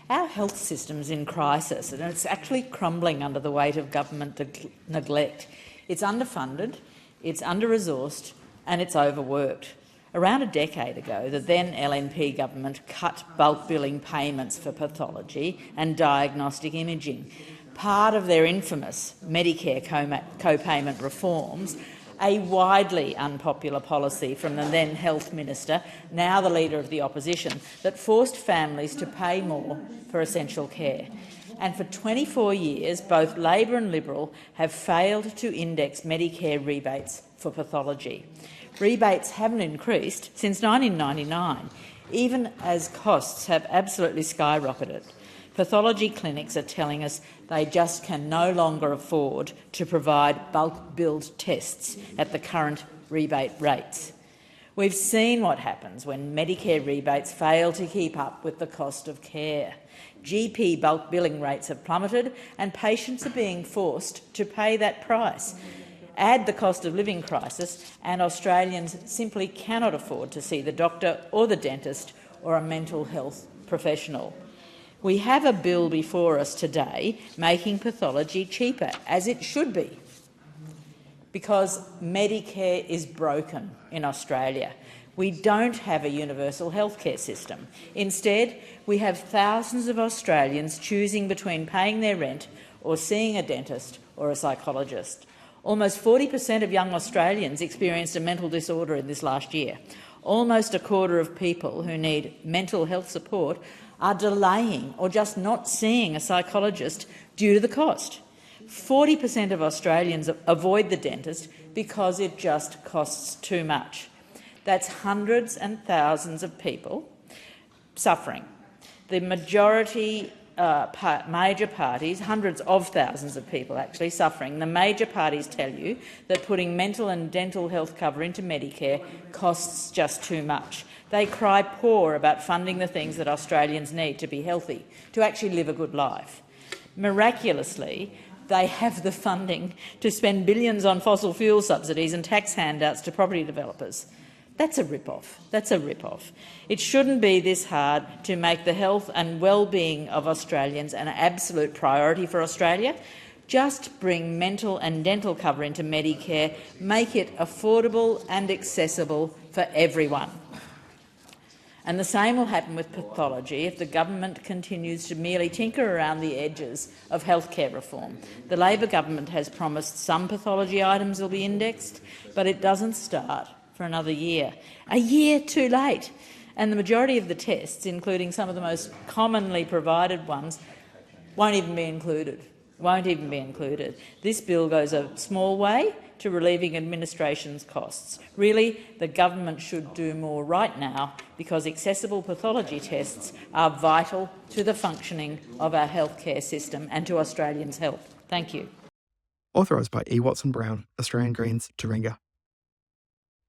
Our health system's in crisis and it's actually crumbling under the weight of government neglect. It's underfunded, it's under-resourced and it's overworked. Around a decade ago, the then LNP government cut bulk billing payments for pathology and diagnostic imaging. Part of their infamous Medicare co-payment reforms, a widely unpopular policy from the then Health Minister, now the Leader of the Opposition, that forced families to pay more for essential care. And for 24 years, both Labor and Liberal have failed to index Medicare rebates for pathology. Rebates haven't increased since 1999, even as costs have absolutely skyrocketed. Pathology clinics are telling us they just can no longer afford to provide bulk-billed tests at the current rebate rates. We've seen what happens when Medicare rebates fail to keep up with the cost of care. GP bulk billing rates have plummeted and patients are being forced to pay that price. Add the cost of living crisis and Australians simply cannot afford to see the doctor or the dentist or a mental health professional. We have a bill before us today making pathology cheaper, as it should be, because Medicare is broken in Australia. We don't have a universal healthcare system. Instead, we have thousands of Australians choosing between paying their rent or seeing a dentist or a psychologist. Almost 40% of young Australians experienced a mental disorder in this last year. Almost a quarter of people who need mental health support are delaying or just not seeing a psychologist due to the cost. 40% of Australians avoid the dentist because it just costs too much. That's hundreds and thousands of people suffering. The majority major parties, hundreds of thousands of people actually suffering, the major parties tell you that putting mental and dental health cover into Medicare costs just too much. They cry poor about funding the things that Australians need to be healthy, to actually live a good life. Miraculously, they have the funding to spend billions on fossil fuel subsidies and tax handouts to property developers. That's a rip-off. That's a rip-off. It shouldn't be this hard to make the health and well-being of Australians an absolute priority for Australia. Just bring mental and dental cover into Medicare, make it affordable and accessible for everyone. And the same will happen with pathology if the government continues to merely tinker around the edges of healthcare reform. The Labor government has promised some pathology items will be indexed, but it doesn't start for another year. A year too late. And the majority of the tests, including some of the most commonly provided ones, won't even be included. This bill goes a small way to relieving administration's costs. Really, the government should do more right now because accessible pathology tests are vital to the functioning of our healthcare system and to Australians' health. Thank you. Authorised by E. Watson Brown, Australian Greens, Taringa.